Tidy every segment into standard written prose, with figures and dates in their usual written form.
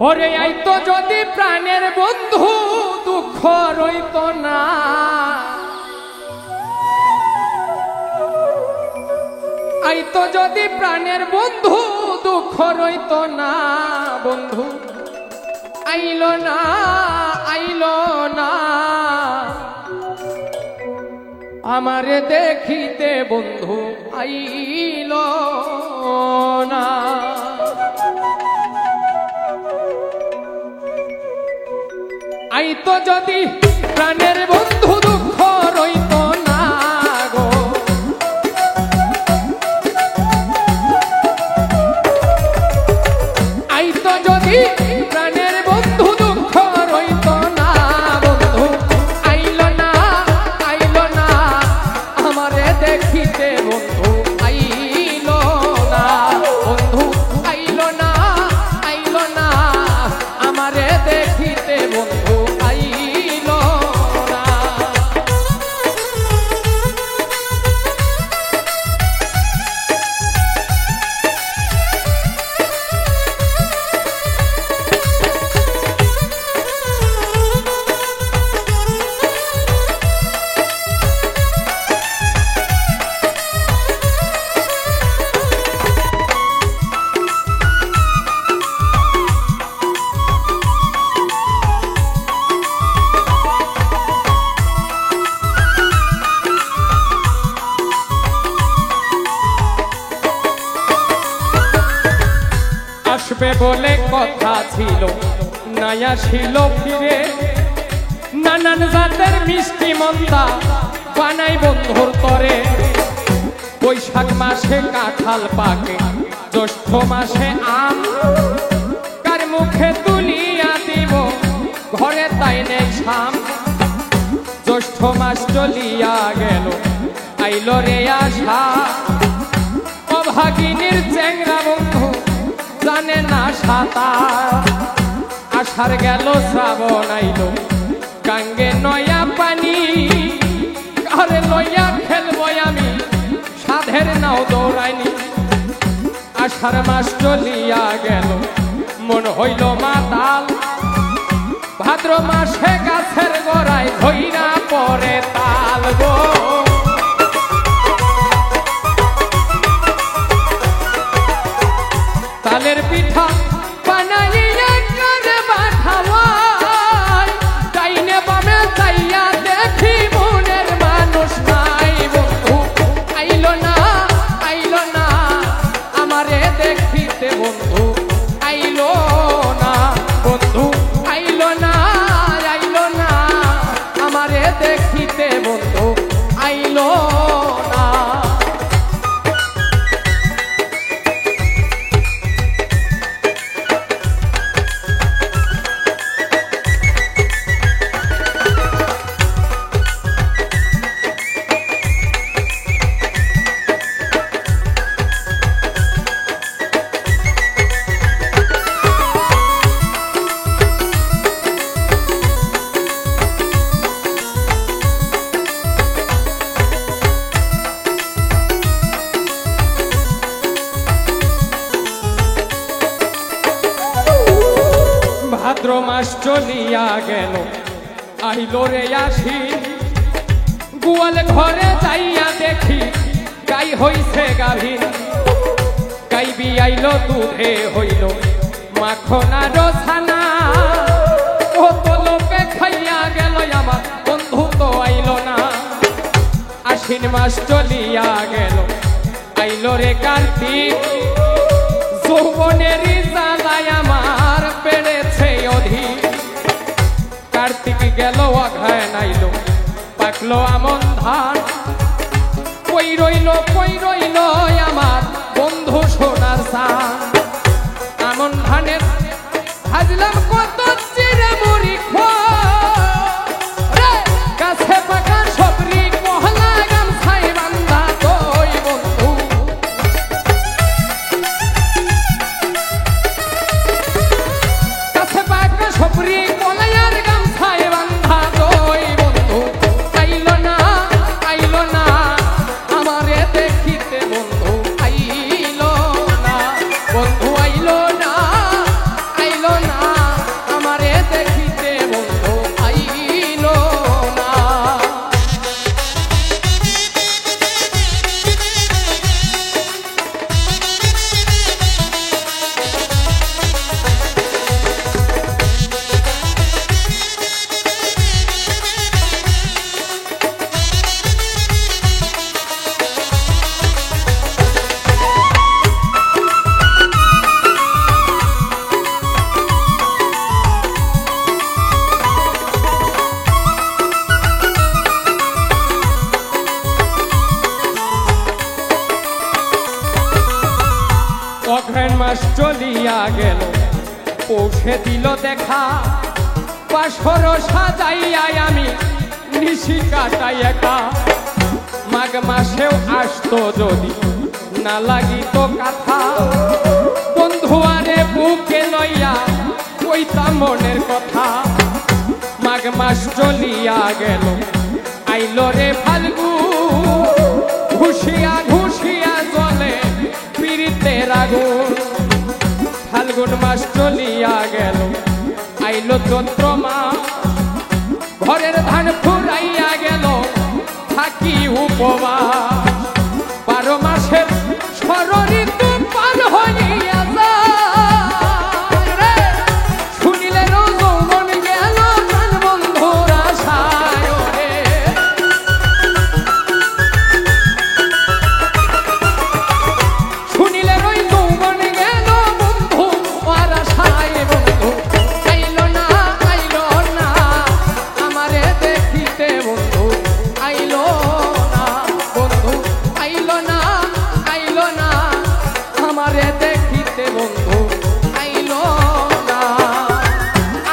ওরে আইতো যদি প্রাণের বন্ধু দুঃখ রইত না, আইতো যদি প্রাণের বন্ধু দুঃখ রইত না। বন্ধু আইলো না, আইলো না আমারে দেখিতে, বন্ধু আইলো না। আইতো যদি প্রাণের বন্ধু দুঃখ রইত না গো, আইতো যদি প্রাণের বন্ধু দুঃখ রইত না। বন্ধু আইলো না, আইলো না আমারে দেখিতে, বন্ধু আইলো না। বন্ধু আইলো না, আইলো না আমারে দেখিতে, বন্ধু আইলো না। আসবে বলে কথা ছিল, নাই আসিল ফিরে। নানান জাতের মিষ্টি মন্দা বানাই বন্ধুর তরে। বৈশাখ মাসে কাঁঠাল পাকে, জ্যৈষ্ঠ মাসে আম, কার মুখে তুলিয়া দিব ঘরে তাই নেই ছাম। জ্যৈষ্ঠ মাস চলিয়া গেল, আইলো রে আশা, অভাগিনীর চ্যাংরা বন্ধু জানে না সাঁতার। আষাঢ় গেল শ্রাবণ আইলো, গাঙ্গে নয়া পানি, ঘরে লইয়া খেলবো আমি, সাধের নাও দৌড়াইনি। আষাঢ় মাস চলিয়া গেল, মন হইল মাতাল, ভাদ্র মাসে গাছের গোড়ায় ধইরা পরে তাল গো। তালের পিঠা বানাইয়া করে পাঠাওয়াই, ডাইনে বামে চাইয়া দেখি মনের মানুষ নাই। বন্ধু আইলো না, আইলো না আমারে দেখিতে, বন্ধু আইলো না। বন্ধু আইলো না, আইলো না আমারে দেখিতে, বন্ধু আইলো না। ভাদ্র মাস চলিয়া গেল, আইলো রে আশ্বিন, গোয়াল ঘরে যাইয়া দেখি গাই হইছে গাভীন। গাই বিয়াইলো দুধে হইল মাখন আর ছানা, কত লোকে খাইয়া গেল আমার বন্ধু তো আইলো না। আশ্বিন মাস চলিয়া গেল, আইলো রে কার্তিক, যৌবনের জ্বালায় আমার পেড়েছে অধিক। কার্তিক গেল অঘায় নাইলো, পাকলো আমন ধান, কই রইল আমার বন্ধু সোনার সান। আমন ধানের ভাজলাম কত চিড়ে মুড়ি গাছে পাকা সবরি কহলা গামছাই বান্ধা দই। বন্ধু গাছে পাকা সবরি কলাইয়ার গামছাই বান্ধা দই। বন্ধু আইলো না, আইলো না আমারে দেখিতে, বন্ধু আইলো না। বন্ধু আইলো না, আইলো না চলিয়া গেল পৌঁছে দিল দেখা বাসর সাজাইয়া আমি নিশি কাটাই একা মাঘ মাসেও আসতো যদি না লাগিত কাথা বন্ধু আরে বুকে লইয়া কইতাম মনের কথা মাঘ মাস চলিয়া গেল আইলো রে ফাল্গু ঘুষিয়া ঘুষিয়া জলে পীড়িতের আগুন ফাল্গুন মাস চলিয়া গেল আইলো চৈত্র মাস ঘরের ধান ফুরাইয়া গেল থাকি উপবাস 12 মাসের ষড়ঋতু পার হইয়া যায় শুনিলে যৌবন গেল প্রাণ বন্ধুর আশায় রে শুনিলে যৌবন গেল বন্ধু আর আশায় বন্ধু আইলো না আমারে দেখিতে বন্ধু আইলো না বন্ধু আইলো না আমারে দেখিতে বন্ধু আইলো না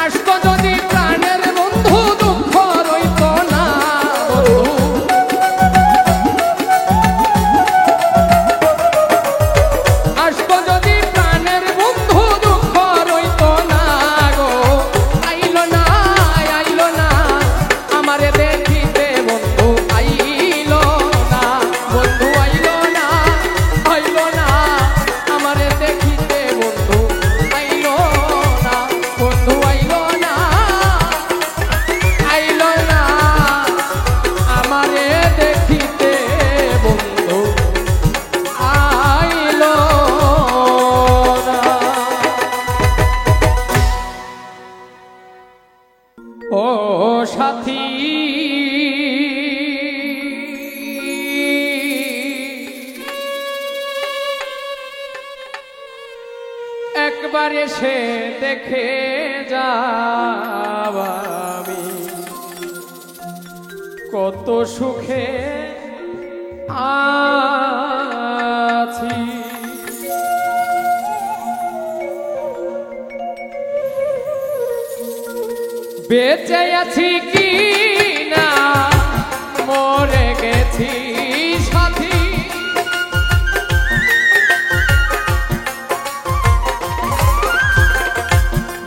আসতো যদি প্রাণের বন্ধু দুঃখ রইত না বন্ধু আসতো যদি প্রাণের বন্ধু দুঃখ রইত না গো আইলো না আমারে দেখিতে বন্ধু আইলো না বন্ধু আইলো না আমারে দেখিতে বন্ধু আইলো না বন্ধু আইলো না আমারে দেখিতে বন্ধু আইলো না ও সাথী একবার এসে দেখে যাও আমি কত সুখে আছি বেঁচে আছি কি না মরে গেছি সাথী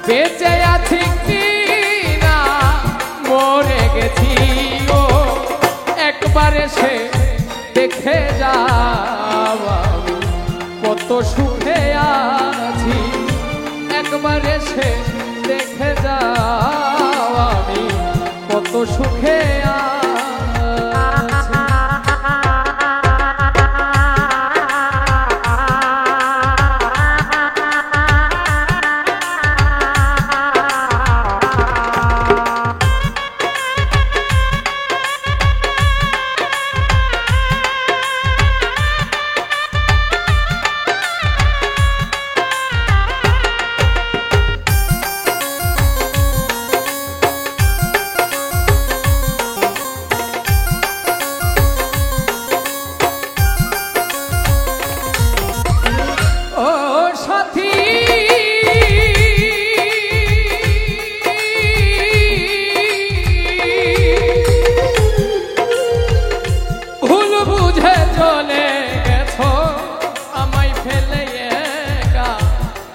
বেঁচে আছি কি না মরে গেছি ও একবার এসে দেখে যাও আমি কত সুখে আছি একবার এসে দেখে যাও আমি কত সুখে আছি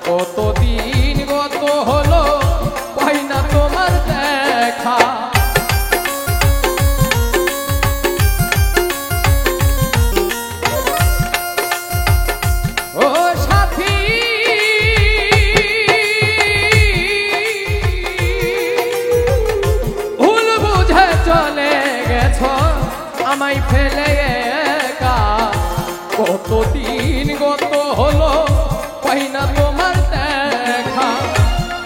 কতদিন গত হলো পাই না তোমার দেখা ও সাথী ভুল বুঝে চলে গেছো আমায় ফেলে একা কতদিন গত হলো পাই না তোমার দেখা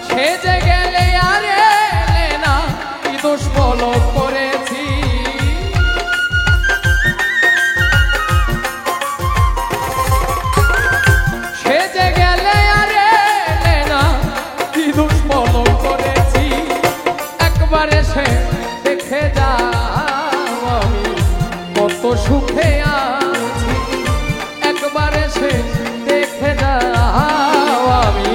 সেজে গেলে আর এলে না কি দোষ বলো করেছি সেজে গেলে আর এলে না কি দোষ বলো করেছি একবার এসে দেখে যাও আমি কত সুখে আছি একবার এসে দেখে যাও আমি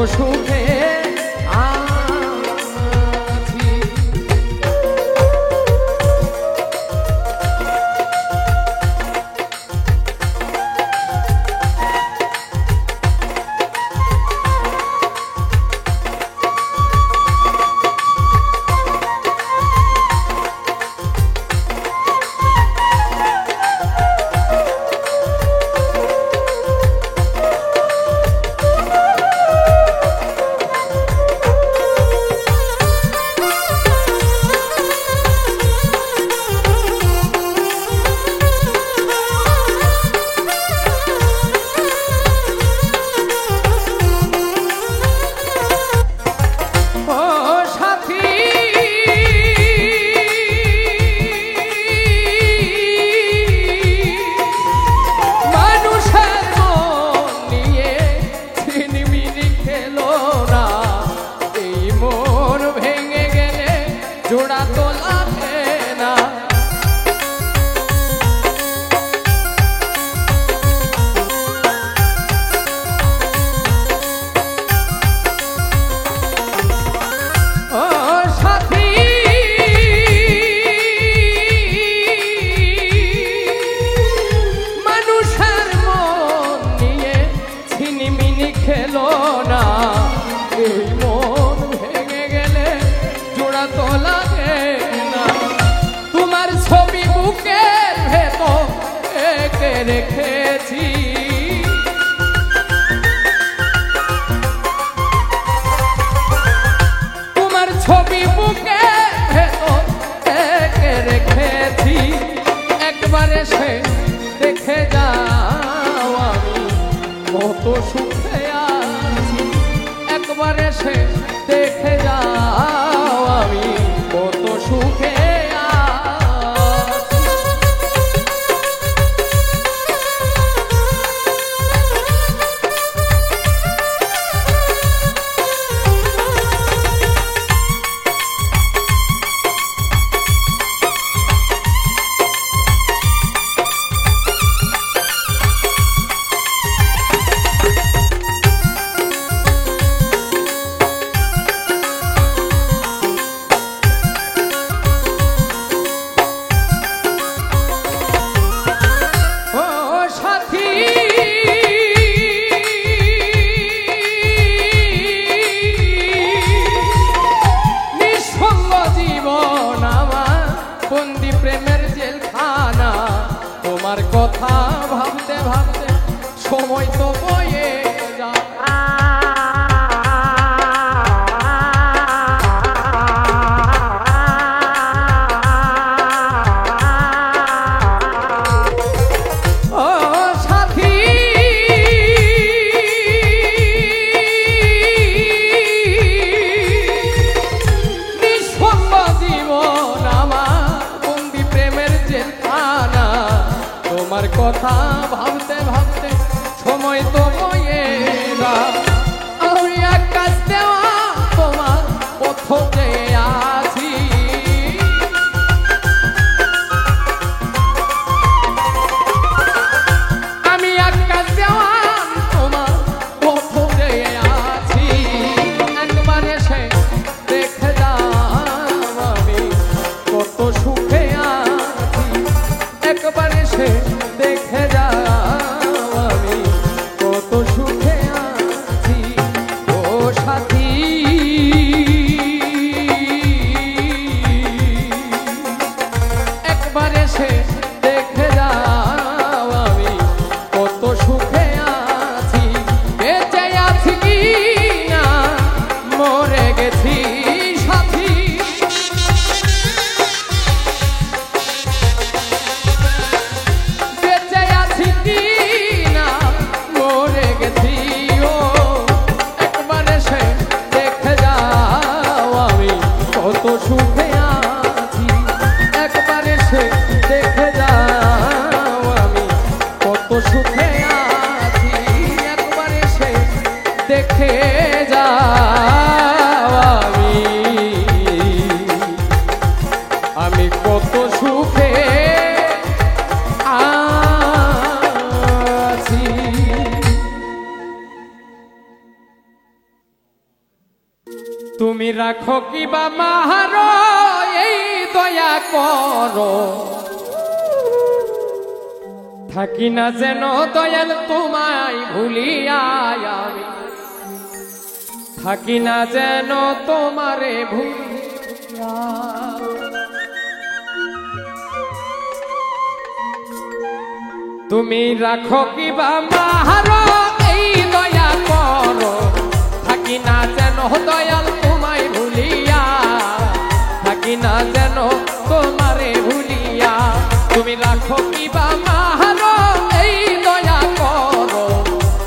সুখে আছি। জোড়া তো লাগে না, ও সাথী মানুষের মন নিয়ে ছিনিমিনি খেলো না, এই মন ভেঙে গেলে জোড়া তো লাগে না। তোমার ছবি বুকের ভেতর এঁকে রেখেছি, তোমার ছবি বুকের ভেতর এঁকে রেখেছি। একবার এসে দেখে যাও আমি কত সুখে আছি, একবার এসে দেখে যাও আমি কত সুখে বন্দি প্রেমের জেলখানা। তোমার কথা ভাবতে ভাবতে সময় তো বয়ে যায়, ও সাথী নিঃসঙ্গ জীবন আমার বন্দি প্রেমের জেলখানা। তোমার কথা ভাবতে ভাবতে সময় তো বয়ে যায়, আমি আকাশ দেওয়া তোমার পথে আছি, আমি আকাশ দেওয়া তোমার পথে আছি। একবার এসে দেখে যাও আমি কত সুখে আছি, একবার এসে দেখে যাও আমি কত সুখে আছি। ও সাথী একবার এসে দেখে যাও আমি কত সুখে আছি, বেঁচে আছি কি না মরে গেছি সাথী, বেঁচে আছি কি না মরে গেছি। ও একবার এসে দেখে যাও আমি কত সুখে আছি, একবার এসে দেখে যাও আমি কত সুখে আছি, একবার এসে দেখে যাও আমি কত সুখে আছি। তুমি রাখো কি বা মাহারো এই দয়া করো, থাকি না যেন দয়াল তোমায় ভুলিয়া আমি, থাকি না যেন তোমারে ভুলিয়া। তুমি রাখো কি বা মাহারো এই দয়া করো, থাকি না যেন দয়াল তোমায় ভুলিয়া, থাকি না যেন তোমারে ভুলিয়া। তুমি রাখো কি বা মাহারো এই দয়া করো,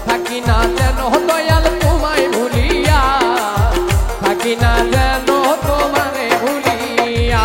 থাকি না যেন দয়াল তোমায় ভুলিয়া, থাকি না যেন তোমারে ভুলিয়া।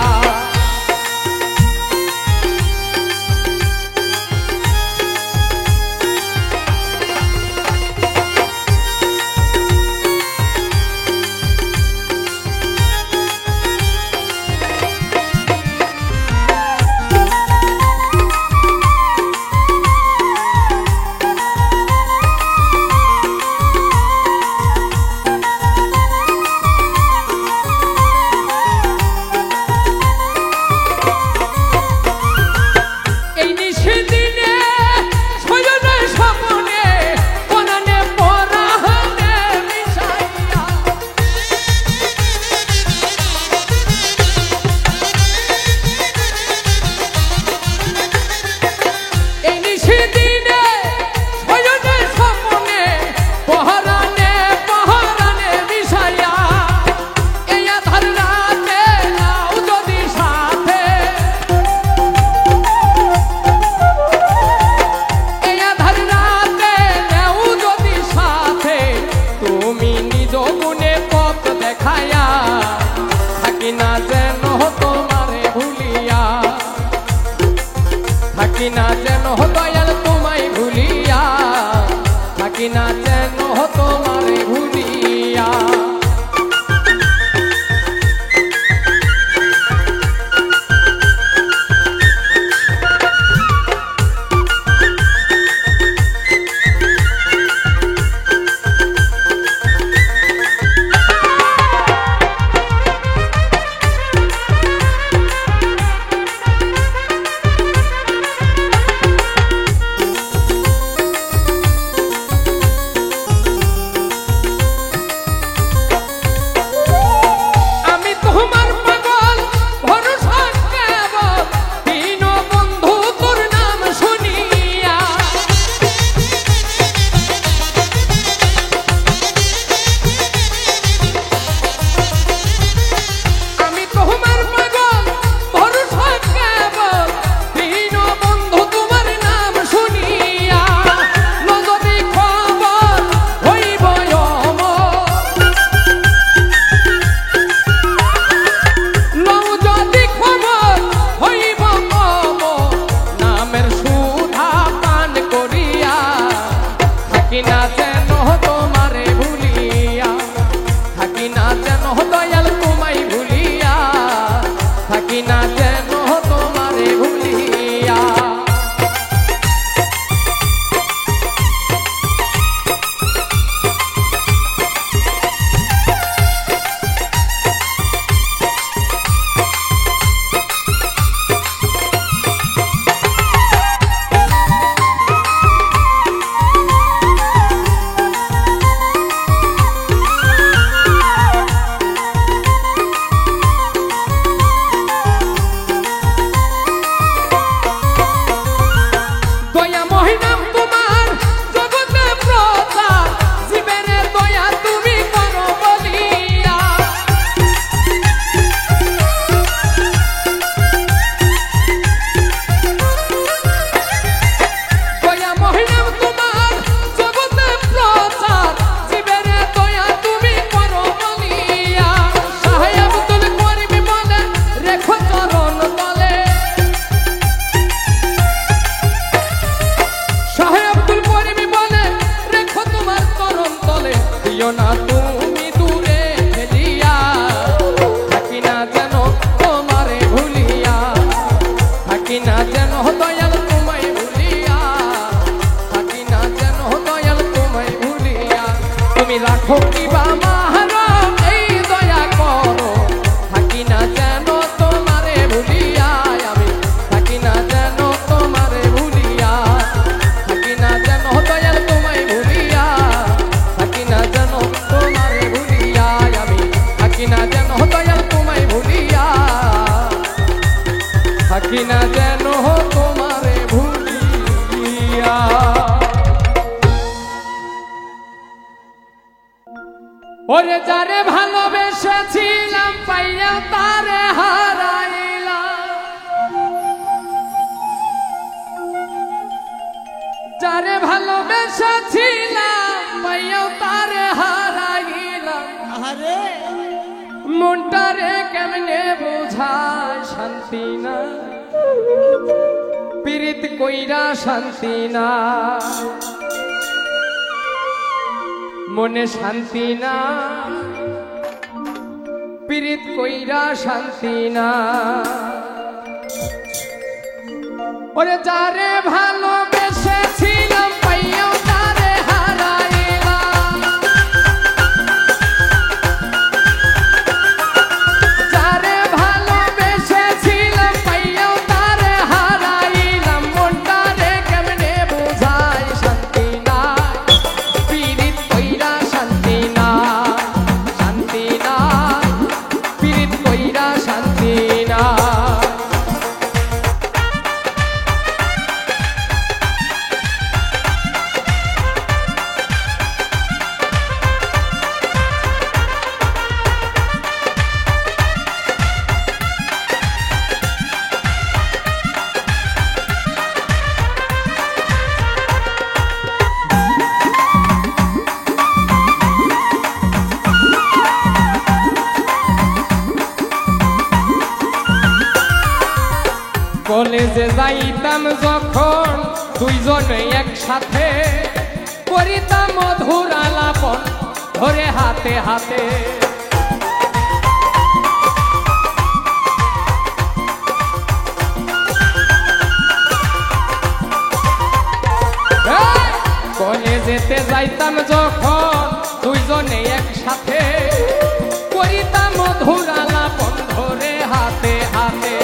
থাকি না যেন দয়াল তোমায় ভুলিয়া, থাকি না যেন তোমারে ভুলিয়া। থাকি না যেন তোমারে ভুলিয়া, থাকি না যেন দয়াল তোমায় ভুলিয়া, থাকি না যেন তোমারে ভুলিয়া। না তুমি দূরে ফেলিয়া, থাকি না যেন তোমারে ভুলিয়া, থাকি না যেন দয়াল তোমায় ভুলিয়া, থাকি না যেন দয়াল তোমায় ভুলিয়া। তুমি রাখো কি বা মাহারো এই দয়া ওরে যারে ভালোবেসেছিলাম পাইয়া তারে হারাইলাম, যারে ভালোবেসেছিলাম পাইয়া তারে হারাইলাম। আরে মনটারে কেমনে বোঝায় শান্তি না, পীড়িত কইরা শান্তি না, মনে শান্তি না, পীড়িত কইরা শান্তি না। ওরে যারে ভালোবেসেছিলাম পাইয়াও তারে হারাইলাম, যারে ভালোবেসেছিলাম পাইয়াও তারে হারাইলাম। মনটারে কেমনে বোঝায় শান্তি না, পীড়িত কইরা শান্তি না, শান্তি না, পীড়িত কইরা শান্তি না। কলেজে যাইতাম যখন দুইজনে একসাথে, করিতাম মধুর আলাপন ধরে হাতে হাতে। কলেজেতে যাইতাম যখন দুইজনে একসাথে, করিতাম মধুর আলাপন ধরে হাতে হাতে।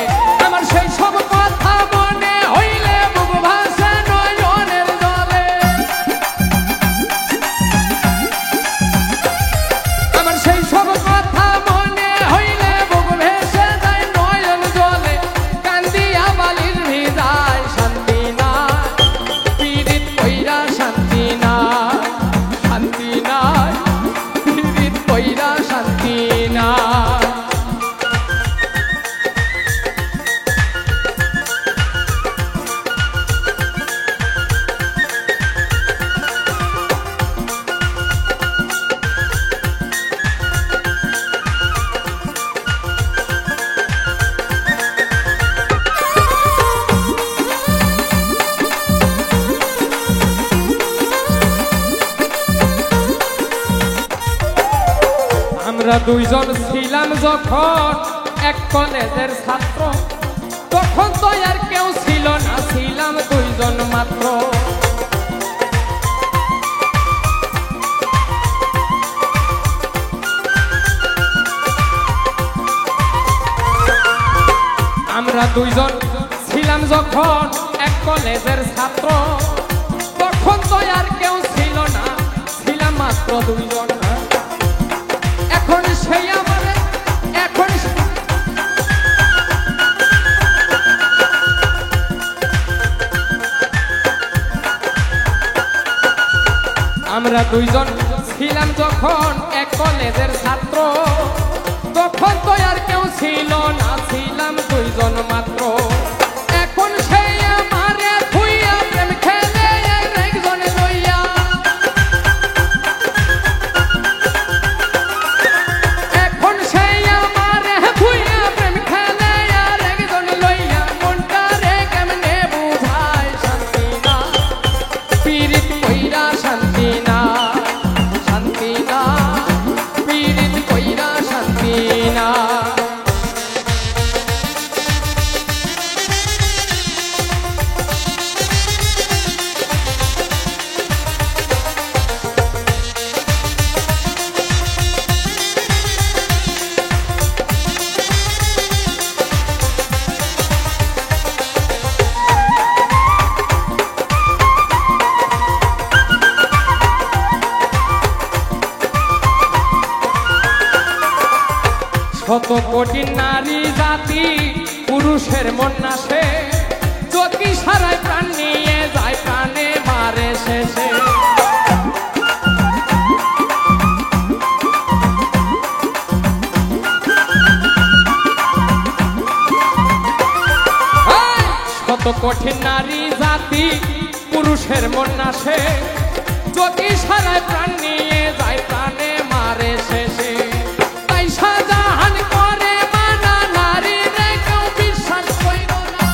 আমার সেই সব কথা মনে হইলে বুক ভাসে নয়নের জলে, আমার সেই সব কথা মনে হইলে বুক ভেসে যায় নয়ন জলে। কান্দিয়া বালির ভিজায় শান্তি না, পীড়িত কইরা শান্তি না, শান্তি নাই, পীড়িত কইরা শান্তি না। আমরা দুইজন ছিলাম যখন এক কলেজের ছাত্র, তখন তো আর কেউ ছিল না, ছিলাম দুইজন মাত্র। আমরা দুইজন ছিলাম যখন এক কলেজের ছাত্র, তখন তো আর কেউ ছিল না, ছিলাম মাত্র দুইজন। এখন সেই আমারে, এখন আমরা দুইজন ছিলাম যখন এক কলেজের ছাত্র, তখন তো আর কেউ ছিল না, ছিলাম দুইজন মাত্র। এখন সেই আমারে থুইয়া প্রেম খেলে একজনে লইয়া, এখন সেই আমারে থুইয়া প্রেম খেলে একজন লইয়া। মনটারে কেমনে বুঝায় শান্তি না, পীড়িত কইরা শান্তি না, শান্তি না, পীড়িত কইরা শান্তি না। শত কোটি নারী জাতি পুরুষের মন নাশে, যদি সারায় প্রাণ নিয়ে যায় প্রাণে মারে শেষে। কত কঠিন নারী জাতি পুরুষের মন নাশে যদি সারা প্রাণ নিয়ে যায় প্রাণে মারে শেষে তাই শাহজাহান করে মানা নারী রে কেউ বিশ্বাস কইরো না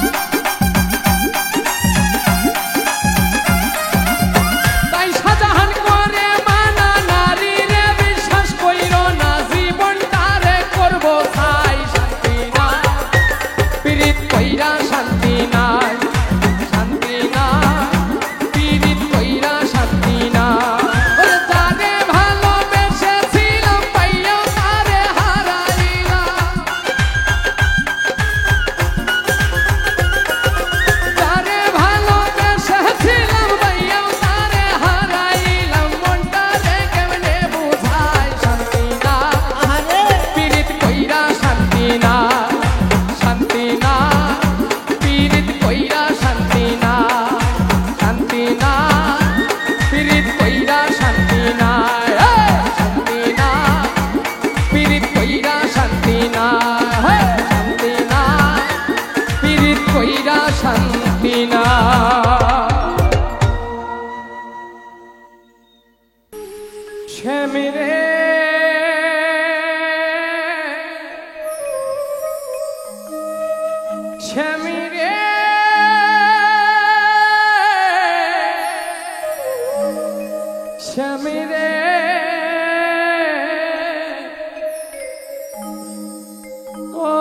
তাই শাহজাহান করে মানা নারী রে বিশ্বাস কইরো না জীবনটারে করবো ছাই শান্তি না পীড়িত কইরা শান্তি নাই শান্তি না পীড়িত কইরা শান্তি না যারে ভালোবেসেছিলাম পাইয়াও তারে হারাইলাম যারে ভালোবেসেছিলাম পাইয়াও তারে হারাইলাম মনটারে কেমনে বুঝাই শান্তি না পীড়িত কইরা শান্তি না শান্তি না পীড়িত কইরা শান্তি না শান্তি না পীড়িত কইরা শান্তি না শান্তি না পীড়িত কইরা শান্তি না শান্তি না পীড়িত কইরা শান্তি না শ্যামিরে শ্যামিরে শ্যামিরে ও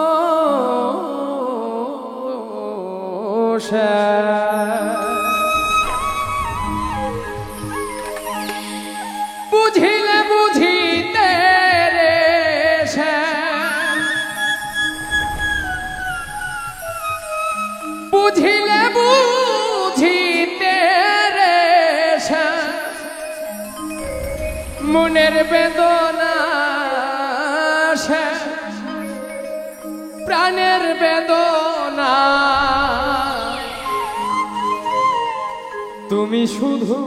বুঝিলে বুঝিতে রে বুঝিলে বুঝিতে রে মনের বেদনা প্রাণের বেদনা তুমি শুধু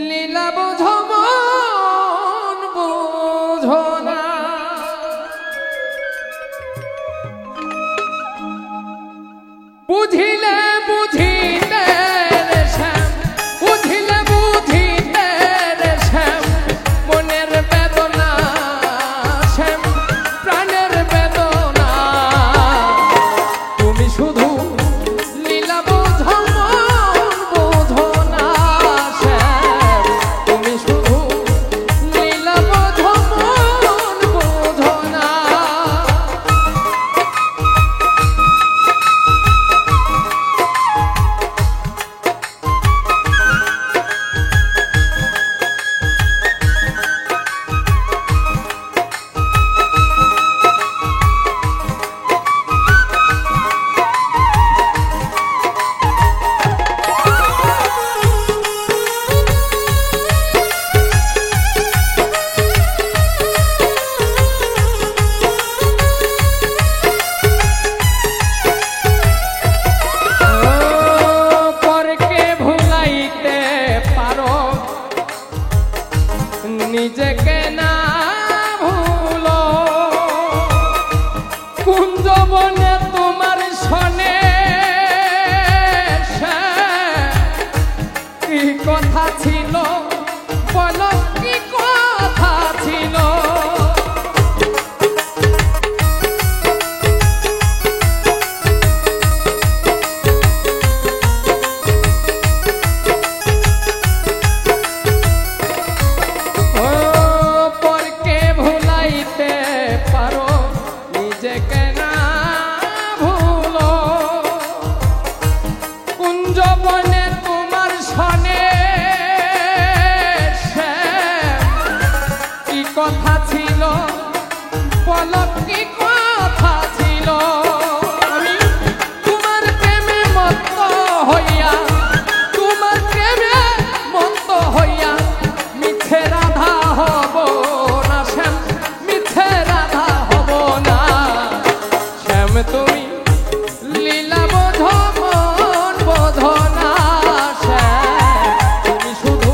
লীলা বোঝো মন বোঝো না বুঝিলে বুঝিতে রে শ্যাম বুঝিলে বুঝিতে রে শ্যাম মনের বেদনা শ্যাম প্রাণের বেদনা তুমি শুধু লীলা বোঝো মন বোঝো না শ্যাম তুমি শুধু লীলা বোঝো মন বোঝো না পরকে ভুলাইতে পারো নিজেকে না ভুলো কুঞ্জ বনে তোমার শনে কি কথা ছিল বলো কি কথা ছিল ও পরকে ভুলাইতে পারো নিজেকে না ভুলো কুঞ্জ বনে তোমার শনে কি কথা ছিল বলো কি কথা ছিল আমি তোমার প্রেমে মত্ত হইয়া তোমার প্রেমে মত্ত হইয়া মিথ্যে রাধা হব না শ্যাম মিথ্যে রাধা হব না শ্যাম তুমি লীলা বোঝো মন বোঝো না শ্যাম তুমি শুধু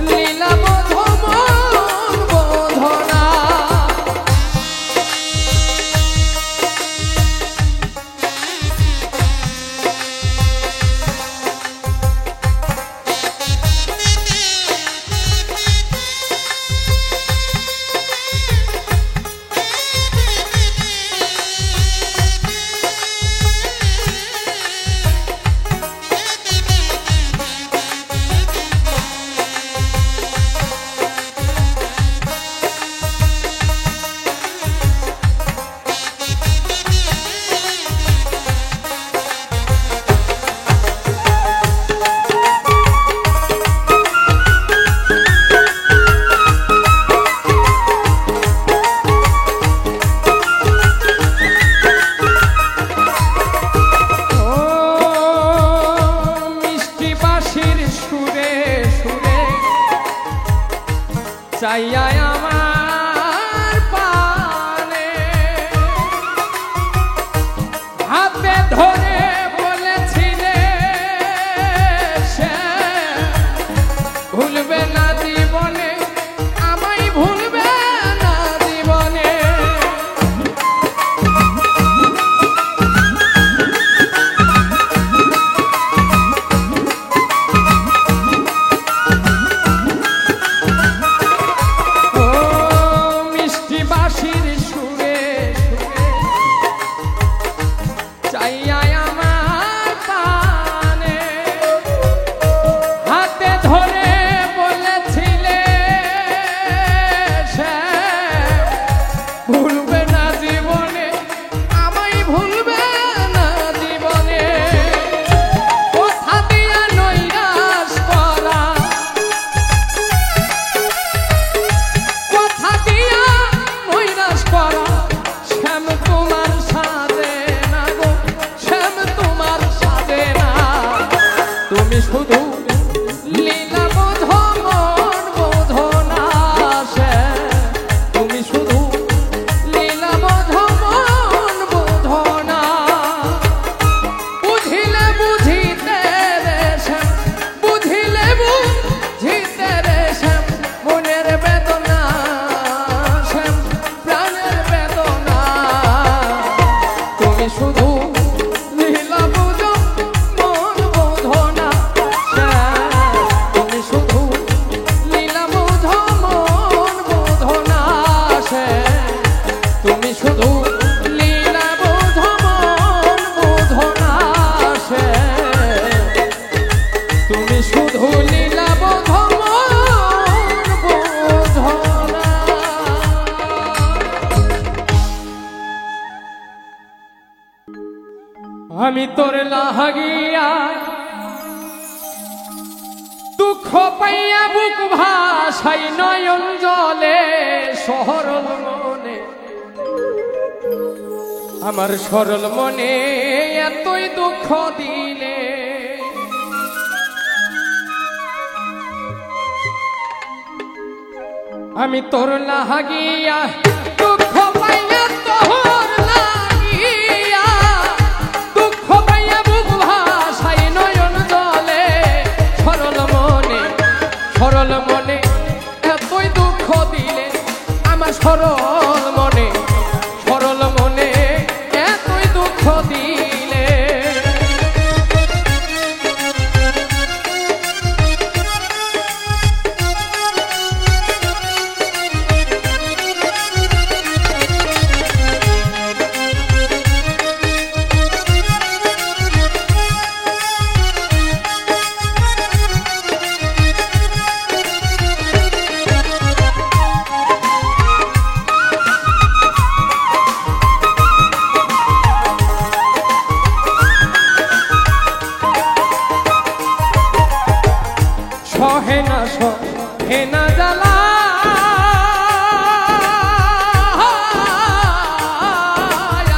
লীলা বোঝো মন বোঝো না চাইয়াই আমার পানে হাতে ধরে বলেছিলে সে ভুলবে না জীবনে আমায় ভুলবে না জীবনে শুধু লীলা বোধো মন বোধো না সে তুমি শুধু লীলা বোধো মন বোধো না বুঝিলে বুঝিতে রে শ্যাম বুঝিলে বুঝিতে রে শ্যাম মনের বেদনা শ্যাম প্রাণের বেদনা তুমি শুধু লীলা বোধো মন বোধো না তুমি শুধু লীলা বোধ মন বোধ না সে তুমি শুধু লীলা বোধ মন বোধ না আমি তোর লাহাগিয়া দুঃখ পাইয়া বুক ভাসাই নয়ন জলে সরল মনে আমার সরল মনে এতই দুঃখ দিলে আমি তোর লাহাগিয়া দুঃখ পাইয়া তোর লাগিয়া দুঃখ পাইয়া বুক ভাসাই নয়ন জলে সরল মনে এতই দুঃখ দিলে আমার সরল মনে এতই দুঃখ দিলে সহে না জ্বালা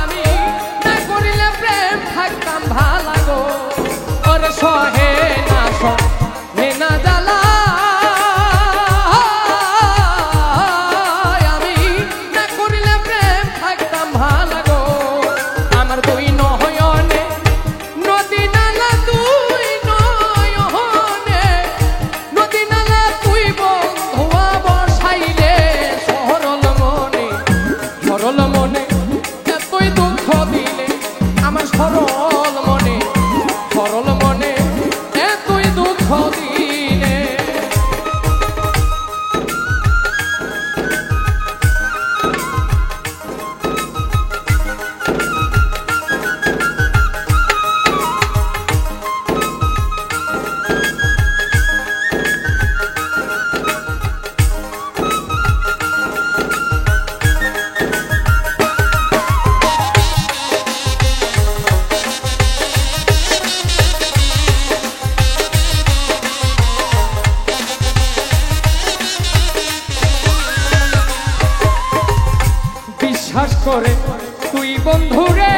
আমি না করিলে প্রেম থাকতাম ভালা গো ওরে সহে না জ্বালা আমি না করিলে প্রেম থাকতাম ভালা গো আমার দুই নয়নে নদী নালা দুই নয়নে নদী নালা তুই বন্ধুয়া বসাইলে সরল মনে এতই দুঃখ দিলে আমার সরল মনে এতই দুঃখ দিলে বিশ্বাস করে তুই বন্ধুরে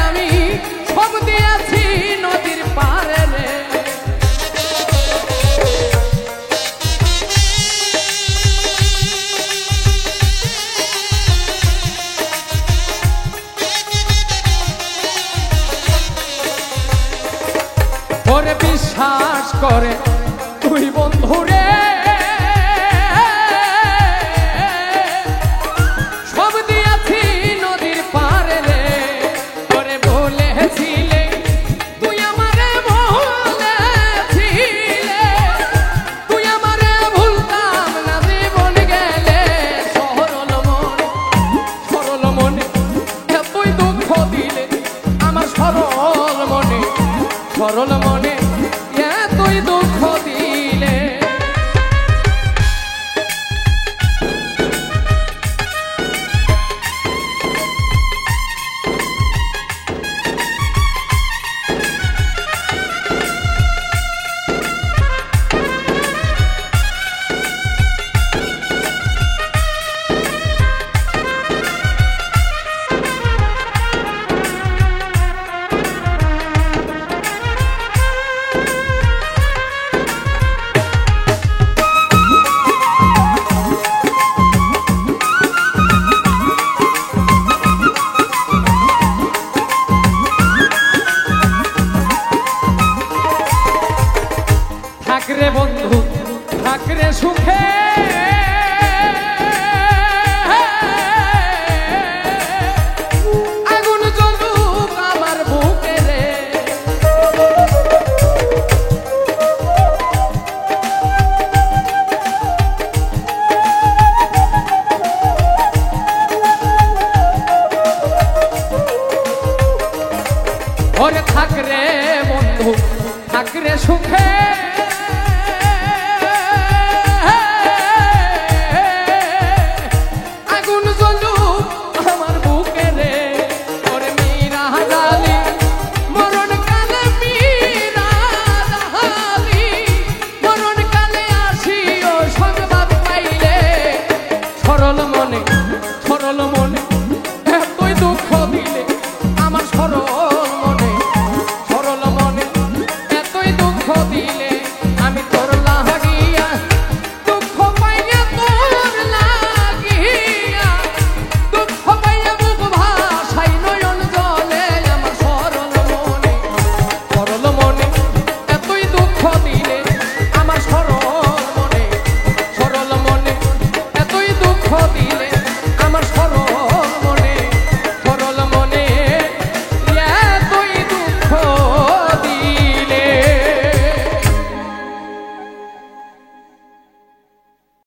আমি সব দিয়েছি নদীর পারে রে তুই বন্ধুরে সব দিয়াছি নদীর পারে রে, তোরে বলেছিলে তুই আমারে বলেছিলে তুই আমারে ভুলতাম না জীবন গেলে। সরল মনে এতই দুঃখ দিলে আমার সরল মনে এতই দুঃখ দিলে। থাকরে বন্ধু থাকরে সুখে